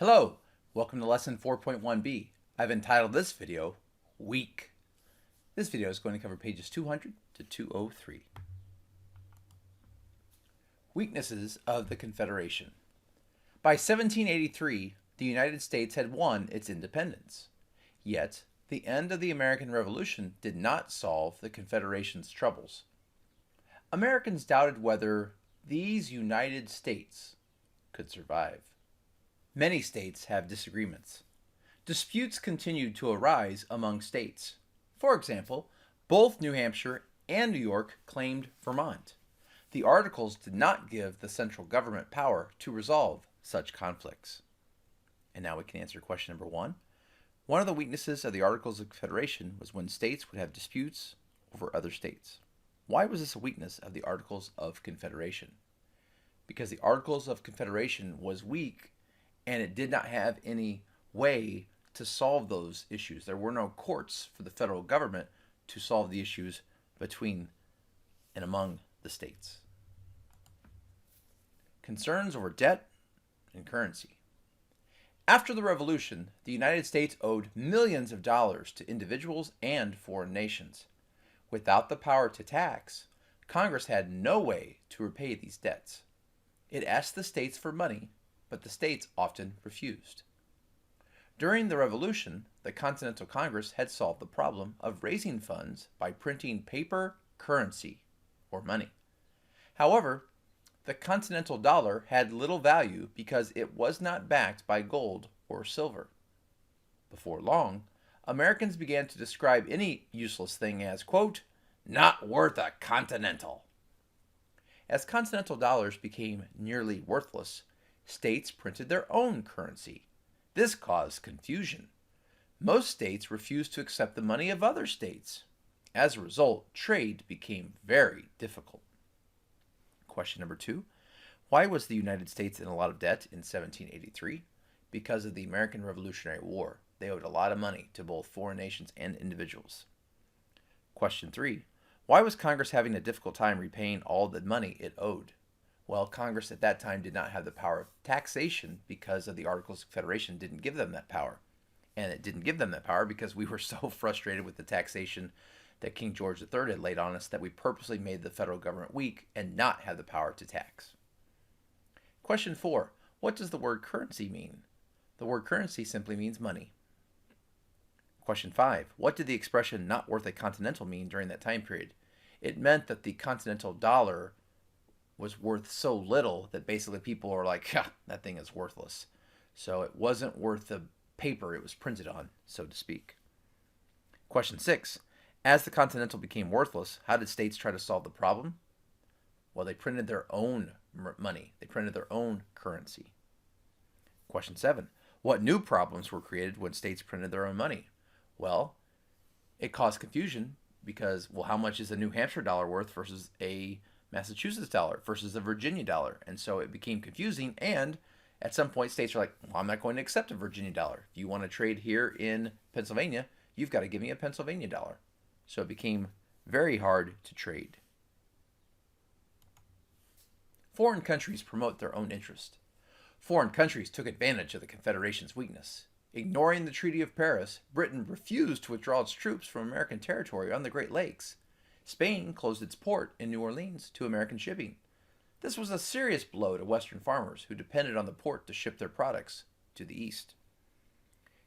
Hello, welcome to lesson 4.1b. I've entitled this video, Weak. This video is going to cover pages 200 to 203. Weaknesses of the Confederation. By 1783, the United States had won its independence. Yet, the end of the American Revolution did not solve the Confederation's troubles. Americans doubted whether these United States could survive. Many states have disagreements. Disputes continued to arise among states. For example, both New Hampshire and New York claimed Vermont. The Articles did not give the central government power to resolve such conflicts. And now we can answer question number 1. One of the weaknesses of the Articles of Confederation was when states would have disputes over other states. Why was this a weakness of the Articles of Confederation? Because the Articles of Confederation was weak and it did not have any way to solve those issues. There were no courts for the federal government to solve the issues between and among the states. Concerns over debt and currency. After the Revolution, the United States owed millions of dollars to individuals and foreign nations. Without the power to tax, Congress had no way to repay these debts. It asked the states for money, but the states often refused. During the Revolution, the Continental Congress had solved the problem of raising funds by printing paper currency, or money. However, the Continental dollar had little value because it was not backed by gold or silver. Before long, Americans began to describe any useless thing as, quote, not worth a continental. As continental dollars became nearly worthless, states printed their own currency. This caused confusion. Most states refused to accept the money of other states. As a result, trade became very difficult. Question number 2. Why was the United States in a lot of debt in 1783? Because of the American Revolutionary War. They owed a lot of money to both foreign nations and individuals. Question 3. Why was Congress having a difficult time repaying all the money it owed? Well, Congress at that time did not have the power of taxation because of the Articles of Confederation didn't give them that power. And it didn't give them that power because we were so frustrated with the taxation that King George III had laid on us that we purposely made the federal government weak and not have the power to tax. Question 4. What does the word currency mean? The word currency simply means money. Question 5. What did the expression not worth a continental mean during that time period? It meant that the continental dollar was worth so little that basically people are like, that thing is worthless. So it wasn't worth the paper it was printed on, so to speak. Question 6. As the continental became worthless, how did states try to solve the problem? Well, they printed their own money. They printed their own currency. Question 7. What new problems were created when states printed their own money? Well, it caused confusion because, well, how much is a New Hampshire dollar worth versus a Massachusetts dollar versus a Virginia dollar? And so it became confusing, and at some point states are like, well, I'm not going to accept a Virginia dollar. If you want to trade here in Pennsylvania, you've got to give me a Pennsylvania dollar. So it became very hard to trade. Foreign countries promote their own interest. Foreign countries took advantage of the Confederation's weakness. Ignoring the Treaty of Paris, Britain refused to withdraw its troops from American territory on the Great Lakes. Spain closed its port in New Orleans to American shipping. This was a serious blow to Western farmers who depended on the port to ship their products to the east.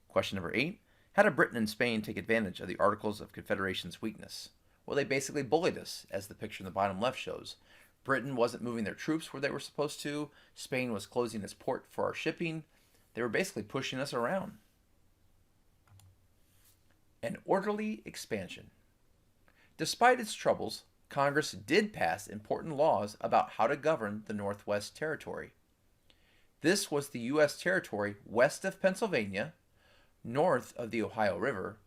Question number 8. How did Britain and Spain take advantage of the Articles of Confederation's weakness? Well, they basically bullied us, as the picture in the bottom left shows. Britain wasn't moving their troops where they were supposed to. Spain was closing its port for our shipping. They were basically pushing us around. An orderly expansion. Despite its troubles, Congress did pass important laws about how to govern the Northwest Territory. This was the U.S. territory west of Pennsylvania, north of the Ohio River,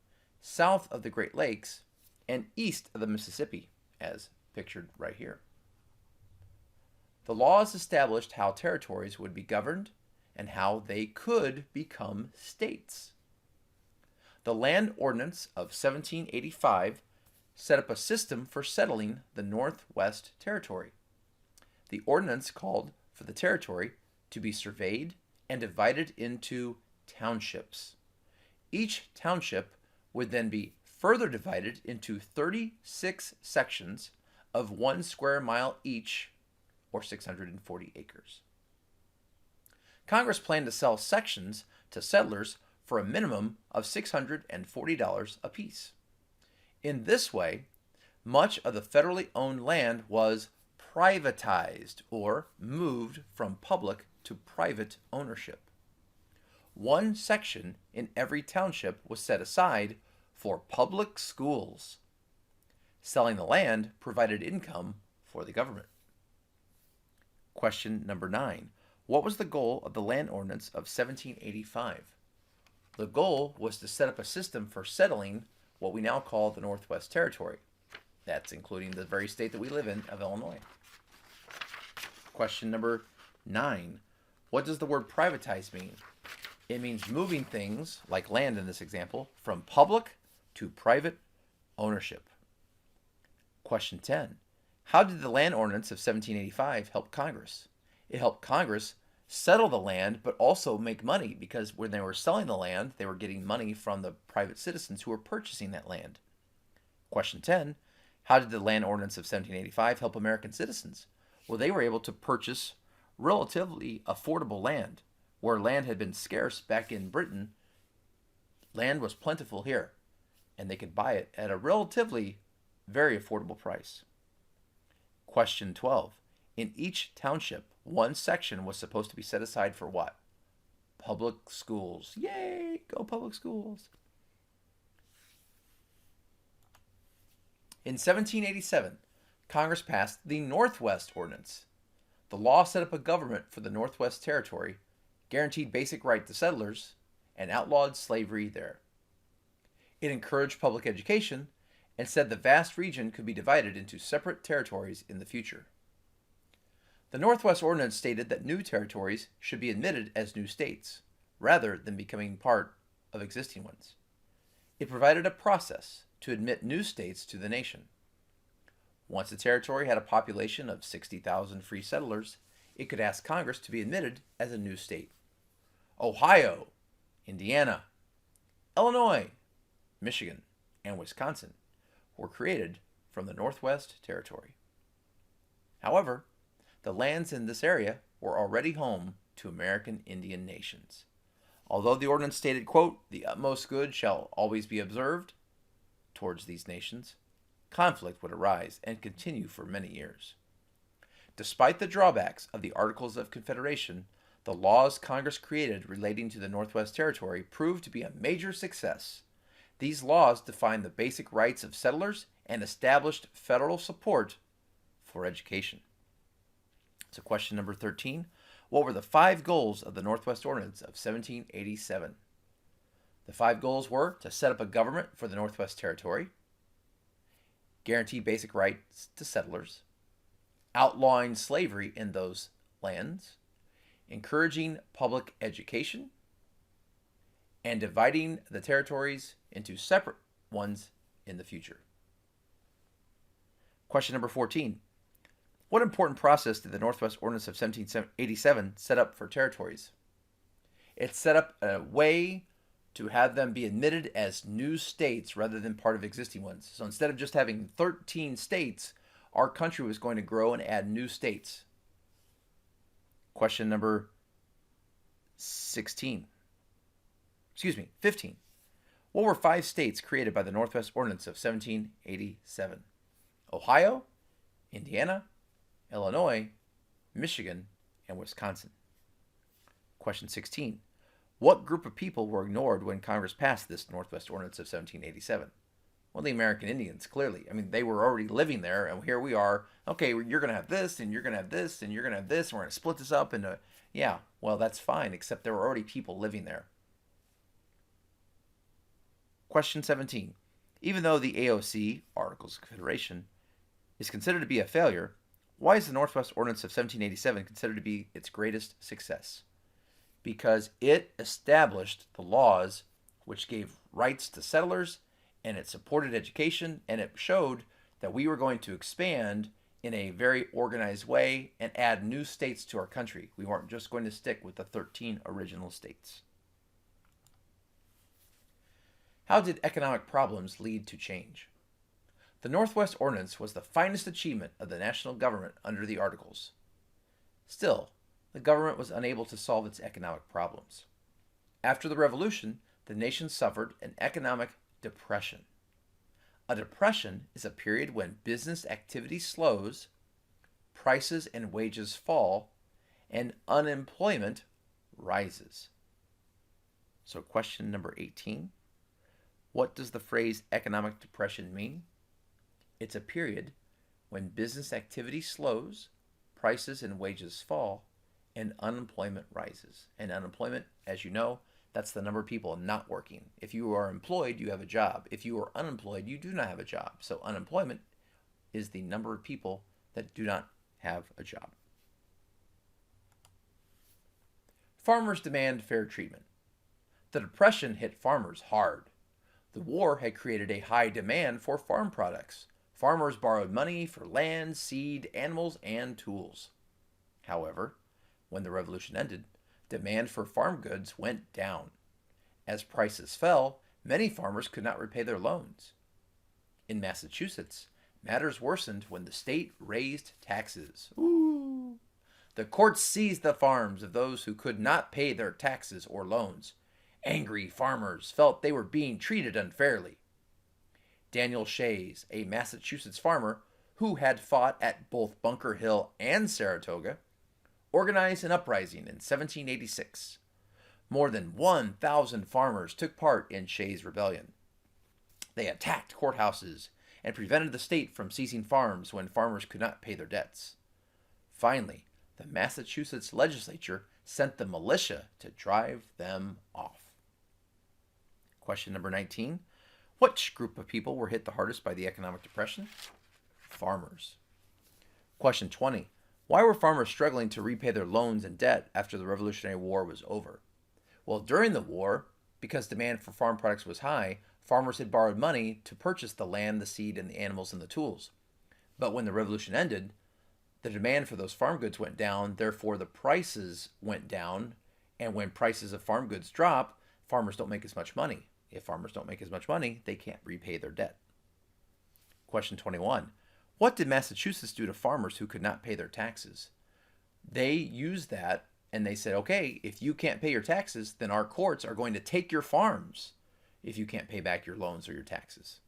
south of the Great Lakes, and east of the Mississippi, as pictured right here. The laws established how territories would be governed and how they could become states. The Land Ordinance of 1785 set up a system for settling the Northwest Territory. The ordinance called for the territory to be surveyed and divided into townships. Each township would then be further divided into 36 sections of 1 square mile each, or 640 acres. Congress planned to sell sections to settlers for a minimum of $640 apiece. In this way, much of the federally owned land was privatized or moved from public to private ownership. One section in every township was set aside for public schools. Selling the land provided income for the government. Question number 9. What was the goal of the Land Ordinance of 1785? The goal was to set up a system for settling what we now call the Northwest Territory. That's including the very state that we live in of Illinois. Question number 9. What does the word privatize mean? It means moving things, like land in this example, from public to private ownership. Question 10. How did the Land Ordinance of 1785 help Congress? It helped Congress settle the land, but also make money, because when they were selling the land, they were getting money from the private citizens who were purchasing that land. Question 10. How did the Land Ordinance of 1785 help American citizens? Well, they were able to purchase relatively affordable land. Where land had been scarce back in Britain, land was plentiful here, and they could buy it at a relatively very affordable price. Question 12. In each township, one section was supposed to be set aside for what? Public schools. Yay! Go public schools! In 1787, Congress passed the Northwest Ordinance. The law set up a government for the Northwest Territory, guaranteed basic right to settlers, and outlawed slavery there. It encouraged public education and said the vast region could be divided into separate territories in the future. The Northwest Ordinance stated that new territories should be admitted as new states, rather than becoming part of existing ones. It provided a process to admit new states to the nation. Once a territory had a population of 60,000 free settlers, it could ask Congress to be admitted as a new state. Ohio, Indiana, Illinois, Michigan, and Wisconsin were created from the Northwest Territory. However, the lands in this area were already home to American Indian nations. Although the ordinance stated, quote, "the utmost good shall always be observed" towards these nations, conflict would arise and continue for many years. Despite the drawbacks of the Articles of Confederation, the laws Congress created relating to the Northwest Territory proved to be a major success. These laws defined the basic rights of settlers and established federal support for education. So question number 13. What were the 5 goals of the Northwest Ordinance of 1787? The 5 goals were to set up a government for the Northwest Territory, guarantee basic rights to settlers, outlawing slavery in those lands, encouraging public education, and dividing the territories into separate ones in the future. Question number 14. What important process did the Northwest Ordinance of 1787 set up for territories? It set up a way to have them be admitted as new states rather than part of existing ones. So instead of just having 13 states, our country was going to grow and add new states. Question number 15. What were 5 states created by the Northwest Ordinance of 1787? Ohio, Indiana, Illinois, Michigan, and Wisconsin. Question 16. What group of people were ignored when Congress passed this Northwest Ordinance of 1787? Well, the American Indians, clearly. I mean, they were already living there, and here we are. Okay, you're going to have this, and you're going to have this, and you're going to have this, and we're going to split this up into... Yeah, well, that's fine, except there were already people living there. Question 17. Even though the AOC, Articles of Confederation, is considered to be a failure, why is the Northwest Ordinance of 1787 considered to be its greatest success? Because it established the laws which gave rights to settlers, and it supported education, and it showed that we were going to expand in a very organized way and add new states to our country. We weren't just going to stick with the 13 original states. How did economic problems lead to change? The Northwest Ordinance was the finest achievement of the national government under the Articles. Still, the government was unable to solve its economic problems. After the Revolution, the nation suffered an economic depression. A depression is a period when business activity slows, prices and wages fall, and unemployment rises. So question number 18. What does the phrase economic depression mean? It's a period when business activity slows, prices and wages fall, and unemployment rises. And unemployment, as you know, that's the number of people not working. If you are employed, you have a job. If you are unemployed, you do not have a job. So unemployment is the number of people that do not have a job. Farmers demand fair treatment. The Depression hit farmers hard. The war had created a high demand for farm products. Farmers borrowed money for land, seed, animals, and tools. However, when the Revolution ended, demand for farm goods went down. As prices fell, many farmers could not repay their loans. In Massachusetts, matters worsened when the state raised taxes. Ooh. The courts seized the farms of those who could not pay their taxes or loans. Angry farmers felt they were being treated unfairly. Daniel Shays, a Massachusetts farmer who had fought at both Bunker Hill and Saratoga, organized an uprising in 1786. More than 1,000 farmers took part in Shays Rebellion. They attacked courthouses and prevented the state from seizing farms when farmers could not pay their debts. Finally, the Massachusetts legislature sent the militia to drive them off. Question number 19. Which group of people were hit the hardest by the economic depression? Farmers. Question 20. Why were farmers struggling to repay their loans and debt after the Revolutionary War was over? Well, during the war, because demand for farm products was high, farmers had borrowed money to purchase the land, the seed, and the animals and the tools. But when the Revolution ended, the demand for those farm goods went down, therefore the prices went down, and when prices of farm goods drop, farmers don't make as much money. If farmers don't make as much money, they can't repay their debt. Question 21. What did Massachusetts do to farmers who could not pay their taxes? They used that and they said, okay, if you can't pay your taxes, then our courts are going to take your farms if you can't pay back your loans or your taxes.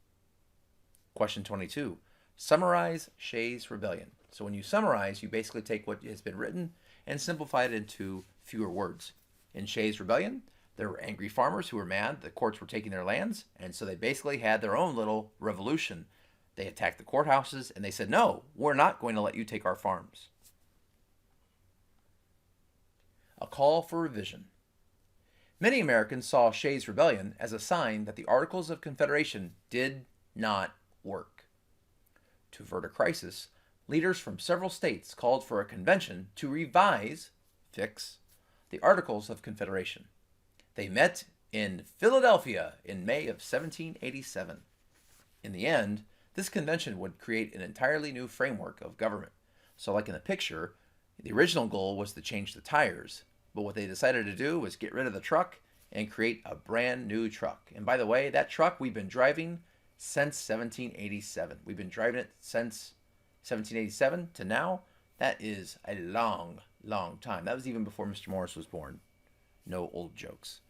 Question 22. Summarize Shays Rebellion. So when you summarize, you basically take what has been written and simplify it into fewer words. In Shays Rebellion, there were angry farmers who were mad the courts were taking their lands, and so they basically had their own little revolution. They attacked the courthouses, and they said, no, we're not going to let you take our farms. A call for revision. Many Americans saw Shays Rebellion as a sign that the Articles of Confederation did not work. To avert a crisis, leaders from several states called for a convention to fix, the Articles of Confederation. They met in Philadelphia in May of 1787. In the end, this convention would create an entirely new framework of government. So like in the picture, the original goal was to change the tires, but what they decided to do was get rid of the truck and create a brand new truck. And by the way, that truck we've been driving since 1787. We've been driving it since 1787 to now. That is a long, long time. That was even before Mr. Morris was born. No old jokes.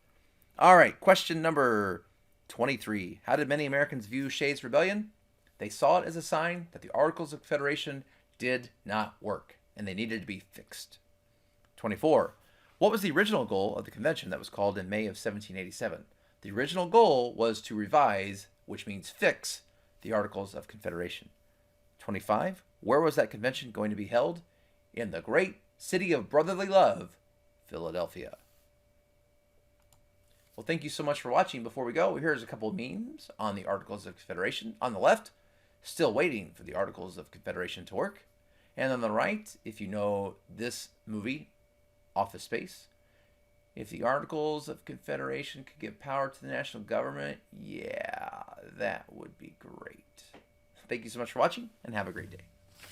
All right, question number 23. How did many Americans view Shays Rebellion? They saw it as a sign that the Articles of Confederation did not work, and they needed to be fixed. 24. What was the original goal of the convention that was called in May of 1787? The original goal was to revise, which means fix, the Articles of Confederation. 25. Where was that convention going to be held? In the great city of brotherly love, Philadelphia. Well, thank you so much for watching. Before we go, here's a couple of memes on the Articles of Confederation. On the left, still waiting for the Articles of Confederation to work. And on the right, if you know this movie, Office Space, if the Articles of Confederation could give power to the national government, yeah, that would be great. Thank you so much for watching, and have a great day.